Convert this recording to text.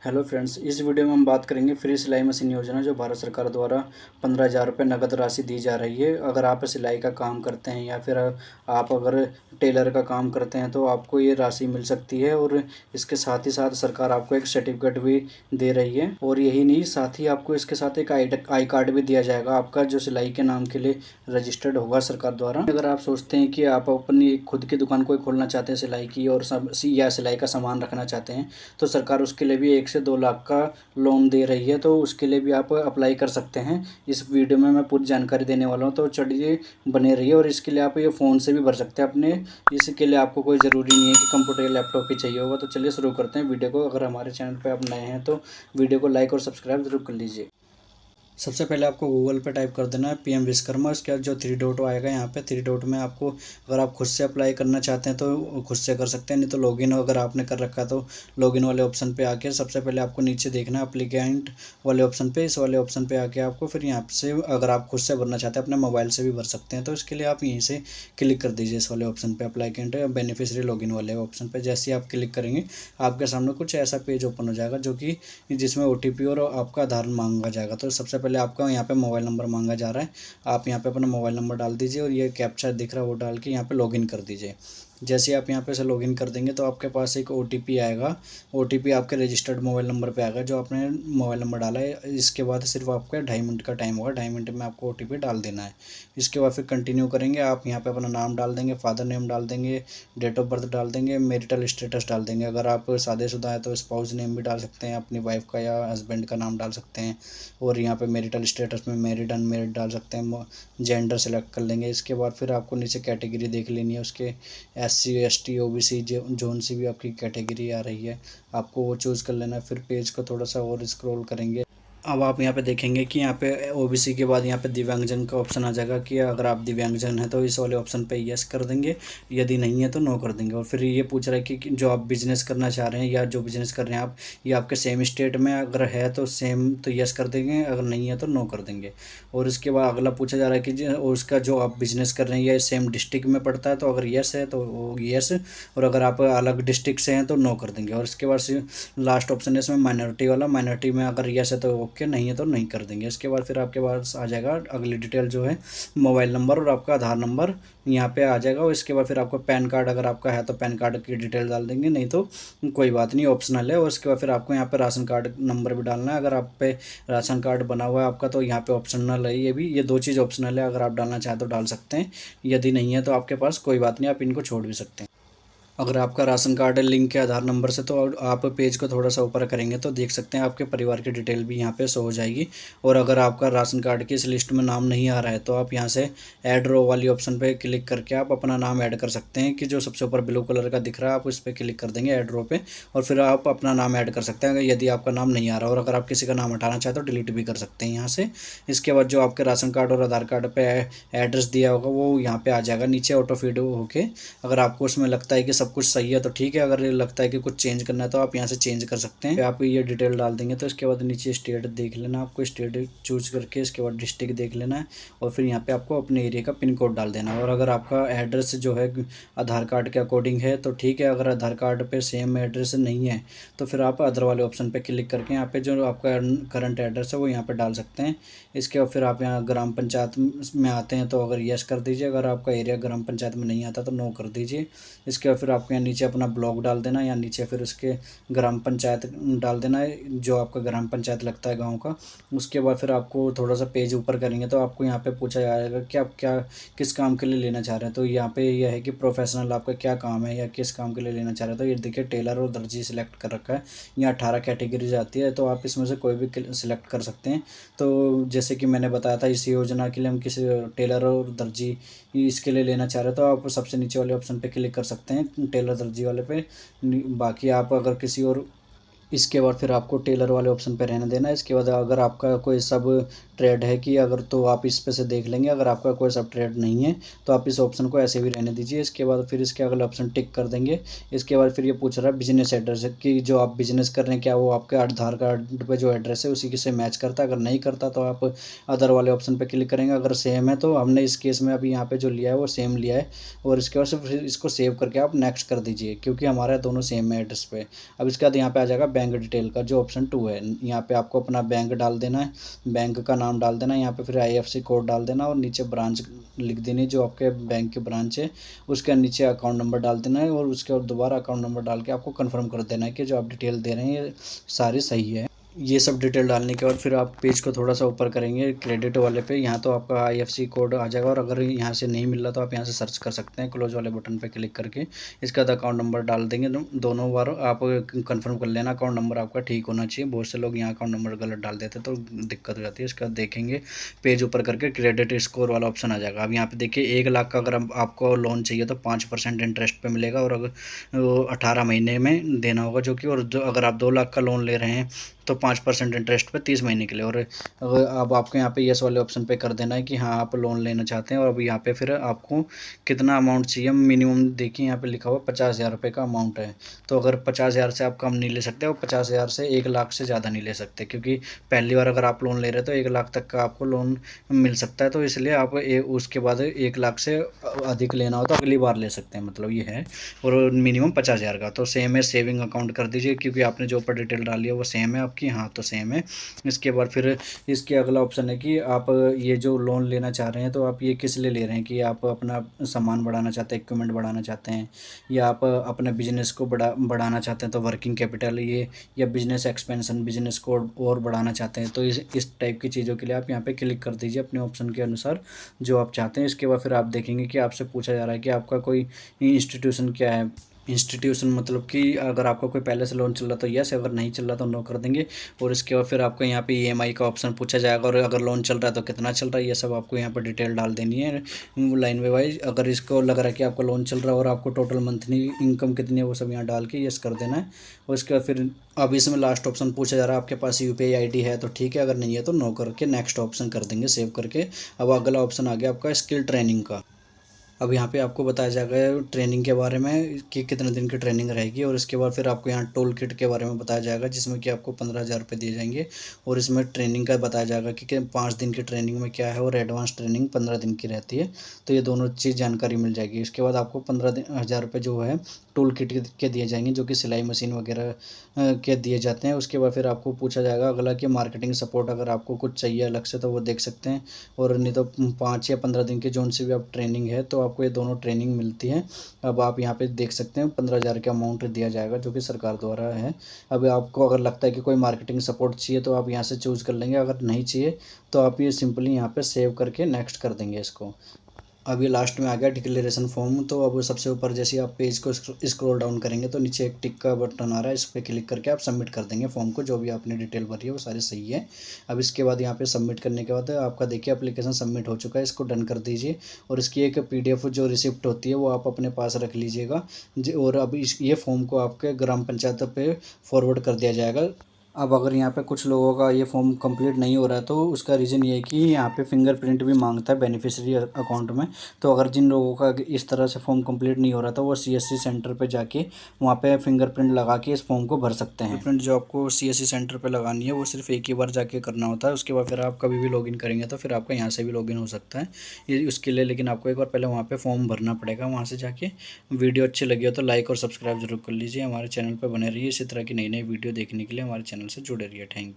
Hello friends, इस video में हम बात करेंगे फ्री सिलाई मशीन योजना जो भारत सरकार द्वारा 15,000 रुपये नगद राशि दी जा रही है। अगर आप सिलाई का काम करते हैं या फिर आप अगर टेलर का काम करते हैं तो आपको ये राशि मिल सकती है। और इसके साथ ही साथ सरकार आपको एक सर्टिफिकेट भी दे रही है। और यही नहीं, साथ ही आपको इसके साथ एक आई कार्ड भी दिया जाएगा आपका, जो सिलाई के नाम के लिए रजिस्टर्ड होगा सरकार द्वारा। अगर आप सोचते हैं कि आप अपनी खुद की दुकान कोई खोलना चाहते हैं सिलाई की और सब या सिलाई का सामान रखना चाहते हैं तो सरकार उसके लिए भी 1 से 2 लाख का लोन दे रही है, तो उसके लिए भी आप अप्लाई कर सकते हैं। इस वीडियो में मैं पूरी जानकारी देने वाला हूँ, तो चलिए बने रहिए। और इसके लिए आप ये फ़ोन से भी भर सकते हैं अपने, इसके लिए आपको कोई ज़रूरी नहीं है कि कंप्यूटर या लैपटॉप ही चाहिए होगा। तो चलिए शुरू करते हैं वीडियो को। अगर हमारे चैनल पर आप नए हैं तो वीडियो को लाइक और सब्सक्राइब जरूर कर लीजिए। सबसे पहले आपको गूगल पे टाइप कर देना है पीएम विश्वकर्मा। उसके बाद जो 3 डॉट आएगा यहाँ पे 3 डॉट में आपको, अगर आप खुद से अप्लाई करना चाहते हैं तो खुद से कर सकते हैं, नहीं तो लॉगिन अगर आपने कर रखा है तो लॉगिन वाले ऑप्शन पे आके सबसे पहले आपको नीचे देखना है अप्लीकेंट वाले ऑप्शन पे। इस वाले ऑप्शन पे आके आपको फिर यहाँ से, अगर आप खुद से भरना चाहते हैं अपने मोबाइल से भी भर सकते हैं, तो इसके लिए आप यहीं से क्लिक कर दीजिए इस वाले ऑप्शन पे अप्लीकेंट बेनिफिशियरी लॉगिन वाले ऑप्शन पे। जैसे ही आप क्लिक करेंगे आपके सामने कुछ ऐसा पेज ओपन हो जाएगा जो कि जिसमें OTP और आपका आधार मांगा जाएगा। तो सबसे पहले आपका यहाँ पे मोबाइल नंबर मांगा जा रहा है, आप यहाँ पे अपना मोबाइल नंबर डाल दीजिए और ये कैप्चा दिख रहा है वो डाल के यहाँ पे लॉगिन कर दीजिए। जैसे आप यहाँ पे से लॉगिन कर देंगे तो आपके पास एक OTP आएगा। OTP आपके रजिस्टर्ड मोबाइल नंबर पे आएगा जो आपने मोबाइल नंबर डाला है। इसके बाद सिर्फ आपका 2.5 मिनट का टाइम होगा, 2.5 मिनट में आपको OTP डाल देना है। इसके बाद फिर कंटिन्यू करेंगे, आप यहाँ पे अपना नाम डाल देंगे, फादर नेम डाल देंगे, डेट ऑफ बर्थ डाल देंगे, मैरिटल स्टेटस डाल देंगे। अगर आप शादीशुदा है तो स्पाउस नेम भी डाल सकते हैं, अपनी वाइफ का या हस्बैंड का नाम डाल सकते हैं। और यहाँ पे मैरिटल स्टेटस में मैरिड अनमैरिड डाल सकते हैं, जेंडर सेलेक्ट कर लेंगे। इसके बाद फिर आपको नीचे कैटेगरी देख लेनी है, उसके SC ST OBC जोन सी भी आपकी कैटेगरी आ रही है, आपको वो चूज़ कर लेना है। फिर पेज को थोड़ा सा और स्क्रॉल करेंगे। अब आप यहाँ पे देखेंगे कि यहाँ पे OBC के बाद यहाँ पे दिव्यांगजन का ऑप्शन आ जाएगा कि अगर आप दिव्यांगजन हैं तो इस वाले ऑप्शन पे यस कर देंगे, यदि नहीं है तो नो कर देंगे। और फिर ये पूछ रहा है कि जो आप बिज़नेस करना चाह रहे हैं या जो बिज़नेस कर रहे हैं आप, ये आपके सेम स्टेट में अगर है तो सेम तो यस कर देंगे, अगर नहीं है तो नो कर देंगे। और इसके बाद अगला पूछा जा रहा है कि उसका जो आप बिज़नेस कर रहे हैं ये सेम डिस्ट्रिक्ट में पड़ता है, तो अगर यस है तो यस, और अगर आप अलग डिस्ट्रिक्ट से हैं तो नो कर देंगे। और इसके बाद लास्ट ऑप्शन है इसमें माइनॉरिटी वाला, माइनॉरिटी में अगर यस है तो ओके, नहीं है तो नहीं कर देंगे। इसके बाद फिर आपके पास आ जाएगा अगली डिटेल जो है मोबाइल नंबर और आपका आधार नंबर यहाँ पे आ जाएगा। और इसके बाद फिर आपको पैन कार्ड अगर आपका है तो पैन कार्ड की डिटेल डाल देंगे, नहीं तो कोई बात नहीं, ऑप्शनल है। और इसके बाद फिर आपको यहाँ पे राशन कार्ड नंबर भी डालना है। अगर आप पे राशन कार्ड बना हुआ है आपका तो यहाँ पे ऑप्शनल है, ये 2 चीज़ ऑप्शनल है, अगर आप डालना चाहें तो डाल सकते हैं, यदि नहीं है तो आपके पास कोई बात नहीं, आप इनको छोड़ भी सकते हैं। अगर आपका राशन कार्ड है लिंक के आधार नंबर से तो आप पेज को थोड़ा सा ऊपर करेंगे तो देख सकते हैं आपके परिवार की डिटेल भी यहाँ पे शो हो जाएगी। और अगर आपका राशन कार्ड की इस लिस्ट में नाम नहीं आ रहा है तो आप यहाँ से ऐड रो वाली ऑप्शन पे क्लिक करके आप अपना नाम ऐड कर सकते हैं, कि जो सबसे ऊपर ब्लू कलर का दिख रहा है आप उस पर क्लिक कर देंगे ऐड रो पे, और फिर आप अपना नाम ऐड कर सकते हैं यदि आपका नाम नहीं आ रहा। और अगर आप किसी का नाम हटाना चाहते तो डिलीट भी कर सकते हैं यहाँ से। इसके बाद जो आपके राशन कार्ड और आधार कार्ड पे एड्रेस दिया होगा वो यहाँ पे आ जाएगा नीचे ऑटो फीड होके। अगर आपको उसमें लगता है कि सब कुछ सही है तो ठीक है, अगर लगता है कि कुछ चेंज करना है तो आप यहाँ से चेंज कर सकते हैं। आप ये डिटेल डाल देंगे तो इसके बाद नीचे स्टेट देख लेना, आपको स्टेट चूज करके इसके बाद डिस्ट्रिक्ट देख लेना है। और फिर यहाँ पे आपको अपने एरिया का पिन कोड डाल देना है। और अगर आपका एड्रेस जो है आधार कार्ड के अकॉर्डिंग है तो ठीक है, अगर आधार कार्ड पे सेम एड्रेस नहीं है तो फिर आप अदर वाले ऑप्शन पे क्लिक करके यहाँ पे जो आपका करंट एड्रेस है वो यहाँ पे डाल सकते हैं। इसके बाद फिर आप यहाँ ग्राम पंचायत में आते हैं तो अगर यस कर दीजिए, अगर आपका एरिया ग्राम पंचायत में नहीं आता तो नो कर दीजिए। इसके बाद फिर आपको यहाँ नीचे अपना ब्लॉक डाल देना है, या नीचे फिर उसके ग्राम पंचायत डाल देना है जो आपका ग्राम पंचायत लगता है गांव का। उसके बाद फिर आपको थोड़ा सा पेज ऊपर करेंगे तो आपको यहाँ पे पूछा जाएगा कि आप क्या किस काम के लिए लेना चाह रहे हैं। तो यहाँ पे यह है कि प्रोफेशनल आपका क्या काम है या किस काम के लिए लेना चाह रहे हैं। तो ये देखिए टेलर और दर्जी सिलेक्ट कर रखा है, यहाँ 18 कैटेगरीज आती है, तो आप इसमें से कोई भी सिलेक्ट कर सकते हैं। तो जैसे कि मैंने बताया था इस योजना के लिए हम किसी टेलर और दर्जी इसके लिए लेना चाह रहे हैं तो आप सबसे नीचे वाले ऑप्शन पे क्लिक कर सकते हैं टेलर दर्जी वाले पे। बाकी आप अगर किसी और, इसके बाद फिर आपको टेलर वाले ऑप्शन पे रहने देना है। इसके बाद अगर आपका कोई सब ट्रेड है कि अगर, तो आप इस पे से देख लेंगे, अगर आपका कोई सब ट्रेड नहीं है तो आप इस ऑप्शन को ऐसे भी रहने दीजिए। इसके बाद फिर इसके अगले ऑप्शन टिक कर देंगे। इसके बाद फिर ये पूछ रहा है बिजनेस एड्रेस कि जो आप बिजनेस कर रहे हैं क्या वो आपके आधार कार्ड पे जो एड्रेस है उसी से मैच करता है। अगर नहीं करता तो आप अदर वाले ऑप्शन पे क्लिक करेंगे, अगर सेम है तो हमने इस केस में अभी यहाँ पे जो लिया है वो सेम लिया है। और इसके बाद फिर इसको सेव करके आप नेक्स्ट कर दीजिए, क्योंकि हमारा दोनों सेम है एड्रेस पे। अब इसके बाद यहाँ पे आ जाएगा बैंक डिटेल का जो ऑप्शन 2 है, यहाँ पे आपको अपना बैंक डाल देना है, बैंक का नाम डाल देना है, यहाँ पे फिर IFSC कोड डाल देना और नीचे ब्रांच लिख देनी जो आपके बैंक की ब्रांच है, उसके नीचे अकाउंट नंबर डाल देना है और उसके और दोबारा अकाउंट नंबर डाल के आपको कंफर्म कर देना है कि जो आप डिटेल दे रहे हैं ये सारी सही है। ये सब डिटेल डालने के बाद फिर आप पेज को थोड़ा सा ऊपर करेंगे क्रेडिट वाले पे, यहाँ तो आपका IFSC कोड आ जाएगा और अगर यहाँ से नहीं मिल रहा तो आप यहाँ से सर्च कर सकते हैं क्लोज वाले बटन पे क्लिक करके। इसके बाद अकाउंट नंबर डाल देंगे, दोनों बार आप कंफर्म कर लेना अकाउंट नंबर आपका ठीक होना चाहिए। बहुत से लोग यहाँ अकाउंट नंबर गलत डाल देते तो दिक्कत हो जाती है। इसके बाद देखेंगे पेज ऊपर करके क्रेडिट स्कोर वाला ऑप्शन आ जाएगा। अब यहाँ पे देखिए 1 लाख का अगर आपको लोन चाहिए तो 5% इंटरेस्ट पे मिलेगा और अगर 18 महीने में देना होगा जो कि, और जो अगर आप 2 लाख का लोन ले रहे हैं तो 5% इंटरेस्ट पे 30 महीने के लिए। और अब आपको यहाँ पे यस वाले ऑप्शन पे कर देना है कि हाँ आप लोन लेना चाहते हैं। और अब यहाँ पे फिर आपको कितना अमाउंट चाहिए, मिनिमम देखिए यहाँ पे लिखा हुआ 50,000 रुपये का अमाउंट है। तो अगर 50,000 से आप कम नहीं ले सकते और 50,000 से 1 लाख से ज़्यादा नहीं ले सकते, क्योंकि पहली बार अगर आप लोन ले रहे हैं तो 1 लाख तक का आपको लोन मिल सकता है। तो इसलिए आप उसके बाद 1 लाख से अधिक लेना हो तो अगली बार ले सकते हैं, मतलब ये है। और मिनिमम 50,000 का तो सेम है, सेविंग अकाउंट कर दीजिए क्योंकि आपने जो ऊपर डिटेल डाली है वो सेम है आपकी। हाँ तो सेम है। इसके बाद फिर इसके अगला ऑप्शन है कि आप ये जो लोन लेना चाह रहे हैं तो आप ये किस लिए ले रहे हैं, कि आप अपना सामान बढ़ाना चाहते हैं, इक्विपमेंट बढ़ाना चाहते हैं, या आप अपने बिजनेस को बढ़ाना चाहते हैं तो वर्किंग कैपिटल ये, या बिजनेस एक्सपेंशन, बिजनेस को और बढ़ाना चाहते हैं। तो इस टाइप की चीज़ों के लिए आप यहाँ पे क्लिक कर दीजिए अपने ऑप्शन के अनुसार जो आप चाहते हैं। इसके बाद फिर आप देखेंगे कि आपसे पूछा जा रहा है कि आपका कोई इंस्टीट्यूशन क्या है। इंस्टीट्यूशन मतलब कि अगर आपका कोई पहले से लोन चल रहा तो यस, अगर नहीं चल रहा तो नो कर देंगे। और इसके बाद फिर आपको यहाँ पे EMI का ऑप्शन पूछा जाएगा और अगर लोन चल रहा है तो कितना चल रहा है, ये सब आपको यहाँ पर डिटेल डाल देनी है लाइन बाय वाइज। अगर इसको लग रहा है कि आपका लोन चल रहा है और आपको टोटल मंथली इनकम कितनी है वो सब यहाँ डाल के यस कर देना है। और इसके बाद फिर अब इसमें लास्ट ऑप्शन पूछा जा रहा है आपके पास UPI ID है तो ठीक है, अगर नहीं है तो नो करके नेक्स्ट ऑप्शन कर देंगे सेव करके। अब अगला ऑप्शन आ गया आपका स्किल ट्रेनिंग का। अब यहाँ पे आपको बताया जाएगा ट्रेनिंग के बारे में कि कितने दिन की ट्रेनिंग रहेगी। और इसके बाद फिर आपको यहाँ टूल किट के बारे में बताया जाएगा जिसमें कि आपको 15,000 रुपये दिए जाएंगे। और इसमें ट्रेनिंग का बताया जाएगा कि 5 दिन की ट्रेनिंग में क्या है और एडवांस ट्रेनिंग 15 दिन की रहती है। तो ये दोनों चीज़ जानकारी मिल जाएगी। इसके बाद आपको 15,000 रुपये जो है टूल किट के दिए जाएंगे जो कि सिलाई मशीन वगैरह के दिए जाते हैं। उसके बाद फिर आपको पूछा जाएगा अगला कि मार्केटिंग सपोर्ट अगर आपको कुछ चाहिए अलग से तो वो देख सकते हैं। और नहीं तो 5 या 15 दिन की जोन से भी आप ट्रेनिंग है तो आपको ये दोनों ट्रेनिंग मिलती है। अब आप यहाँ पे देख सकते हैं 15,000 का अमाउंट दिया जाएगा जो कि सरकार द्वारा है। अब आपको अगर लगता है कि कोई मार्केटिंग सपोर्ट चाहिए तो आप यहाँ से चूज़ कर लेंगे, अगर नहीं चाहिए तो आप ये सिंपली यहाँ पे सेव करके नेक्स्ट कर देंगे इसको। अब ये लास्ट में आ गया डिक्लेरेशन फॉर्म। तो अब सबसे ऊपर जैसे आप पेज को स्क्रॉल डाउन करेंगे तो नीचे एक टिक का बटन आ रहा है, इस पर क्लिक करके आप सबमिट कर देंगे फॉर्म को। जो भी आपने डिटेल भरी है वो सारी सही है। अब इसके बाद यहाँ पे सबमिट करने के बाद आपका देखिए एप्लीकेशन सबमिट हो चुका है, इसको डन कर दीजिए। और इसकी एक PDF जो रिसिप्ट होती है वो आप अपने पास रख लीजिएगा। और अब ये फॉर्म को आपके ग्राम पंचायत पे फॉरवर्ड कर दिया जाएगा। अब अगर यहाँ पे कुछ लोगों का ये फॉर्म कंप्लीट नहीं हो रहा है तो उसका रीज़न ये है कि यहाँ पे फिंगरप्रिंट भी मांगता है बेनिफिशियरी अकाउंट में। तो अगर जिन लोगों का इस तरह से फॉर्म कंप्लीट नहीं हो रहा था वो CSC सेंटर पे जाके वहाँ पे फिंगरप्रिंट लगा के इस फॉर्म को भर सकते हैं। फिंगरप्रिंट जो आपको CSC सेंटर पे लगानी है वो सिर्फ एक ही बार जाके करना होता है। उसके बाद फिर आप कभी भी लॉगिन करेंगे तो फिर आपका यहाँ से भी लॉगिन हो सकता है ये उसके लिए। लेकिन आपको एक बार पहले वहाँ पर फॉर्म भरना पड़ेगा। वहाँ से जाके वीडियो अच्छी लगी हो तो लाइक और सब्सक्राइब जरूर कर लीजिए। हमारे चैनल पर बने रहिए इसी तरह की नई नई वीडियो देखने के लिए हमारे चैनल से जुड़े रहिए। Thank you.